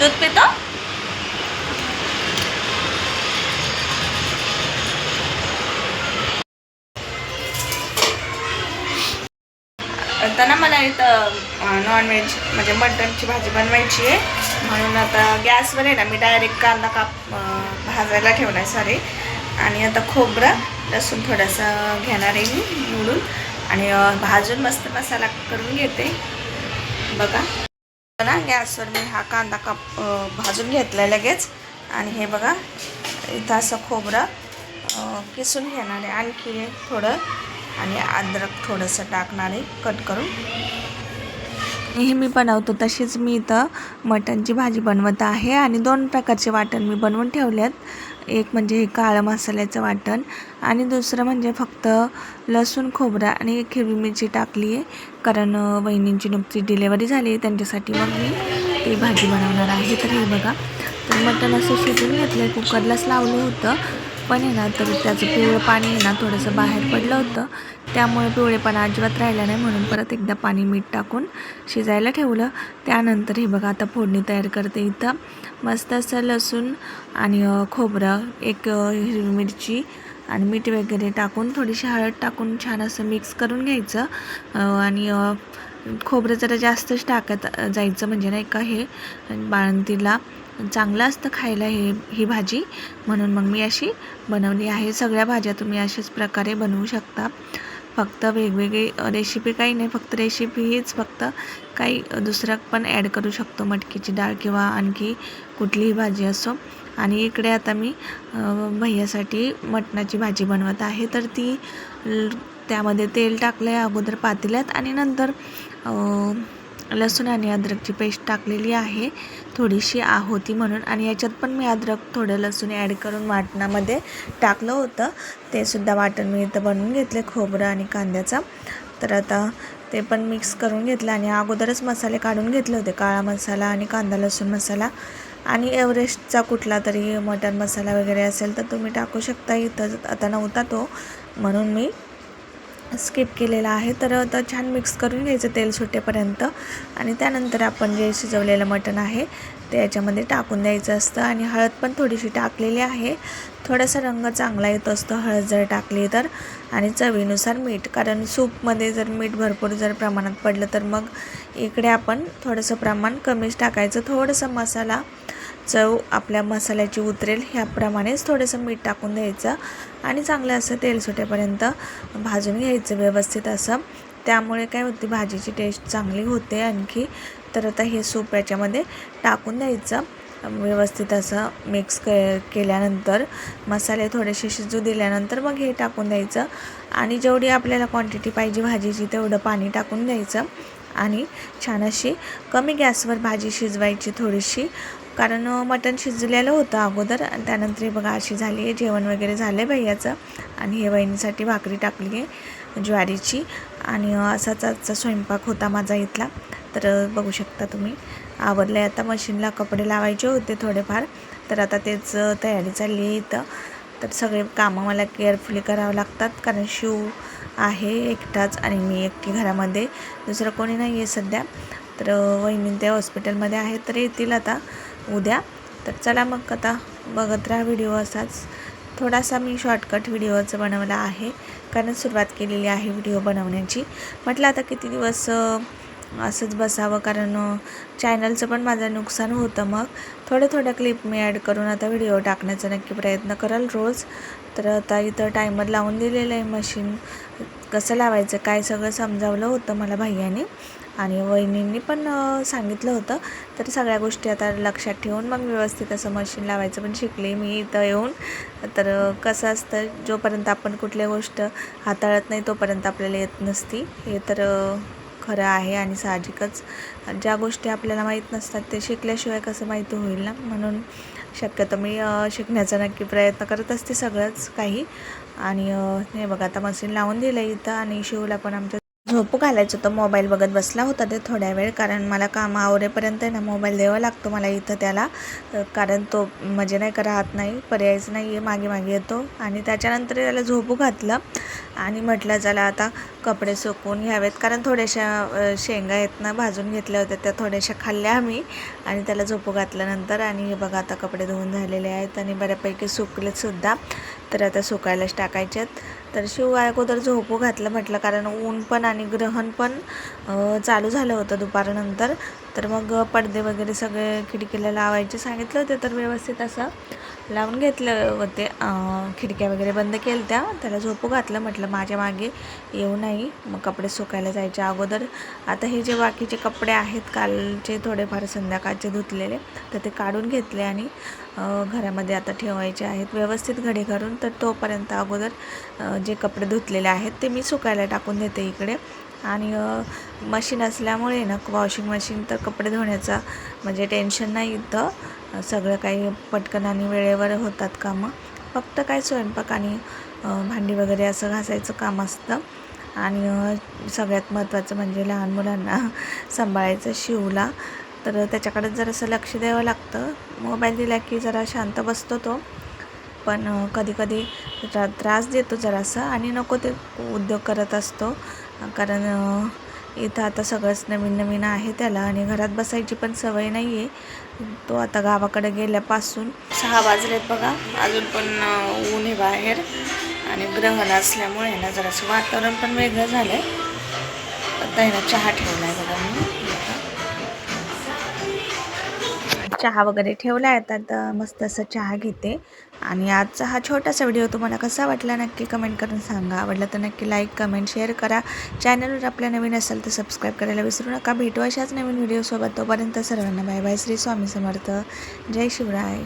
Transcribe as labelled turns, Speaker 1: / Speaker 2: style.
Speaker 1: दूध पितो? आता ना मला इथं नॉनव्हेज म्हणजे मटनची भाजी बनवायची आहे, म्हणून आता गॅसवर आहे ना मी डायरेक्ट कांदा भाजायला ठेवला आहे सारे. आणि आता खोबरं लसूण थोडंसं घेणार आहे मी निवडून आणि भाजून मस्त मसाला करून घेते. बघा ना गॅसवर मी हा कांदा भाजून घेतला लगेच. आणि हे बघा इथं असं खोबरं किसून घेणार आहे आणखी थोडं, आणि अद्रक थोडंसं टाकणार आहे कट करून. हे मी बनवतो तशीच मी इथं मटणची भाजी बनवत आहे. आणि 2 प्रकारचे वाटण मी बनवून ठेवलेत. एक म्हणजे हे काळं मसाल्याचं वाटण आणि दुसरं म्हणजे फक्त लसूण खोबरं आणि एक हिरवी मिरची टाकली आहे, कारण वहिनींची नुकतीच डिलेवरी झाली त्यांच्यासाठी मग मी ती भाजी बनवणार आहे. तर हे बघा, तर मटण असं शिजून घेतलं, कुकरलाच लावलं होतं, पण आहे ना तर त्याचं पिवळं पाणी आहे ना थोडंसं बाहेर पडलं होतं, त्यामुळे पिवळेपणा अजिबात राहिला नाही, म्हणून परत एकदा पाणी मीठ टाकून शिजायला ठेवलं. त्यानंतर हे बघा आता फोडणी तयार करते. इथं मस्त असं लसूण आणि खोबरं, एक हिरवी मिरची आणि मीठ वगैरे टाकून थोडीशी हळद टाकून छान असं मिक्स करून घ्यायचं. आणि खोबरं जरा जास्तच टाकत जायचं, म्हणजे नाही का हे बाळंतीला चांगलं असतं खायला ही भाजी, म्हणून मग मी अशी बनवली आहे. सगळ्या भाज्या तुम्ही अशाच प्रकारे बनवू शकता. फक्त वेगवेगळी रेसिपी काही नाही, फक्त रेसिपी हीच, फक्त काही दुसरं पण ॲड करू शकतो, मटकीची डाळ किंवा आणखी कुठलीही भाजी असो. आणि इकडे आता मी भैयासाठी मटणाची भाजी बनवत आहे. तर ती त्यामध्ये तेल टाकलं आहे अगोदर पातेल्यात, आणि नंतर लसूण आणि अद्रकची पेस्ट टाकलेली आहे, थोडीशी होती म्हणून. आणि याच्यात पण मी अद्रक थोडं लसूण ॲड करून वाटणामध्ये टाकलं होतं, ते सुद्धा वाटण मी इथं बनवून घेतले खोबरं आणि कांद्याचा. तर आता ते पण मिक्स करून घेतलं आणि अगोदरच मसाले काढून घेतले होते, काळा मसाला आणि कांदा लसूण मसाला. आणि एव्हरेस्टचा कुठला तरी मटण मसाला वगैरे असेल तर तुम्ही टाकू शकता. इथं आता नव्हता तो, म्हणून मी स्किप केलेला आहे. तर आता छान मिक्स करून घ्यायचं तेल सुटेपर्यंत, आणि त्यानंतर आपण जे शिजवलेलं मटण आहे ते याच्यामध्ये टाकून द्यायचं असतं. आणि हळद पण थोडीशी टाकलेली आहे, थोडासा रंग चांगला येत असतो हळद जर टाकली तर. आणि चवीनुसार मीठ, कारण सूपमध्ये जर मीठ भरपूर जर प्रमाणात पडलं तर मग इकडे आपण थोडंसं प्रमाण कमीच टाकायचं. थोडंसं मसाला चव आपल्या मसाल्याची उतरेल ह्याप्रमाणेच थोडंसं मीठ टाकून द्यायचं, आणि चांगलं असं तेल सुटेपर्यंत भाजून घ्यायचं व्यवस्थित असं. त्यामुळे काय होते, भाजीची टेस्ट चांगली होते आणखी. तर आता हे सूप याच्यामध्ये टाकून द्यायचं, व्यवस्थित असं मिक्स केल्यानंतर मसाले थोडेसे शिजू दिल्यानंतर मग हे टाकून द्यायचं. आणि जेवढी आपल्याला क्वांटिटी पाहिजे भाजीची तेवढं पाणी टाकून द्यायचं, आणि छान अशी कमी गॅसवर भाजी शिजवायची थोडीशी, कारण मटण शिजलेलं होतं अगोदर. आणि त्यानंतर हे बघा अशी झाली आहे. जेवण वगैरे झालं आहे भैयाचं, आणि हे वहिनीसाठी भाकरी टाकली आहे ज्वारीची. आणि असाच आजचा स्वयंपाक होता माझा इथला. तर बघू शकता तुम्ही, आवरलं आहे. आता मशीनला कपडे लावायचे होते थोडेफार, तर आता तेच तयारी चालली आहे इथं. तर सगळे कामं मला केअरफुली करावं लागतात, कारण शिव आहे एकटाच आणि मी एकटी घरामध्ये, दुसरं कोणी नाही आहे सध्या. तर वहिनी ते हॉस्पिटलमध्ये आहेत, तर येतील आता उद्या. तर चला मग आता बघत राहा व्हिडिओ असाच. थोडासा मी शॉर्टकट व्हिडिओचं बनवला आहे, कारण सुरुवात केलेली आहे व्हिडिओ बनवण्याची. म्हटलं आता किती दिवस असंच बसावं, कारण चॅनलचं पण माझं नुकसान होतं. मग थोड्या क्लिप मी ॲड करून आता व्हिडिओ टाकण्याचा नक्की प्रयत्न कराल रोज. तर आता इथं टायमर लावून दिलेलं आहे, मशीन कसं लावायचं काय सगळं समजावलं होतं मला भैयाने, आणि वहिनींनी पण सांगितलं होतं. तर सगळ्या गोष्टी आता लक्षात ठेवून मग व्यवस्थित असं मशीन लावायचं पण शिकले मी इथं येऊन. तर कसं असतं, जोपर्यंत आपण कुठल्या गोष्ट हाताळत नाही तोपर्यंत आपल्याला येत नसती, हे तर खरं आहे. आणि साहजिकच ज्या गोष्टी आपल्याला माहीत नसतात ते शिकल्याशिवाय कसं माहिती होईल ना, म्हणून शक्यतो मी शिकण्याचा नक्की प्रयत्न करत असते सगळंच काही. आणि हे बघा आता मशीन लावून दिलं इथं, आणि शिवला पण आमच्या झोपू घालायचं होतं. मोबाईल बघत बसला होता ते थोड्या वेळ, कारण मला काम आवरेपर्यंत ना मोबाईल द्यावा लागतो मला इथं त्याला, कारण तो म्हणजे नाही का राहत नाही, पर्यायच नाही आहे, मागे येतो. आणि त्याच्यानंतर त्याला झोपू घातलं आणि म्हटलं चला आता कपडे सुकवून घ्यावेत, कारण थोड्याशा शेंगा आहेत ना भाजून घेतल्या होत्या, त्या थोड्याशा खाल्ल्या आम्ही आणि त्याला झोपू घातल्यानंतर. आणि हे बघा आता कपडे धुवून झालेले आहेत आणि बऱ्यापैकी सुकलेतसुद्धा, तर आता सुकायलाच टाकायचे आहेत. तर शिव अगोदर झोपू घातलं म्हटलं, कारण ऊन पण आणि ग्रहण पण चालू झालं होतं दुपारनंतर. तर मग पडदे वगैरे सगळे खिडकीला लावायचे सांगितले होते, तर व्यवस्थित असं लावून घेतले होते. खिडक्या वगैरे बंद केल्या त्या, त्याला झोपू घातलं म्हटलं माझ्या मागे येऊ नाही, मग कपडे सुकायला जायच्या अगोदर. आता हे जे बाकीचे कपडे आहेत कालचे थोडेफार संध्याकाळचे धुतलेले, तर ते काढून घेतले आणि घरामध्ये आता ठेवायचे आहेत व्यवस्थित घडी करून. तर तोपर्यंत अगोदर जे कपडे धुतलेले आहेत ते मी सुकायला टाकून देते इकडे. आणि मशीन असल्यामुळे ना, वॉशिंग मशीन, तर कपडे धुण्याचा म्हणजे टेन्शन नाही इथं. सगळं काही पटकन आणि वेळेवर होतात कामं. फक्त काय स्वयंपाक आणि भांडी वगैरे असं घासायचं काम असतं. आणि सगळ्यात महत्त्वाचं म्हणजे लहान मुलांना सांभाळायचं शिवला, तर त्याच्याकडे जरासं लक्ष द्यावं लागतं. मोबाईल दिला की जरा शांत बसतो तो, पण कधी कधी त्रास देतो जरासा आणि नको ते उद्योग करत असतो. कारण इथं आता सगळंच नवीन नवीन आहे त्याला आणि घरात बसायची पण सवय नाही आहे. तो आता गावाकडे गेल्यापासून 6 वाजलेत बघा, अजून पण ऊन आहे बाहेर आणि ग्रहण असल्यामुळे ना जरासं वातावरण पण वेगळं झालं आहे. आता आहे ना चहा ठेवला आहे बघा मी, चहा वगैरे ठेवला आहे. आता मस्त असं चहा घेते. आणि आजचा हा छोटासा व्हिडिओ तुम्हाला कसा वाटला नक्की कमेंट करून सांगा. आवडला तर नक्की लाईक कमेंट शेअर करा. चॅनलवर आपल्या नवीन असेल तर सबस्क्राईब करायला विसरू नका. भेटू अशाच नवीन व्हिडिओसोबत. तोपर्यंत सर्वांना बाय बाय. श्री स्वामी समर्थ. जय शिवराय.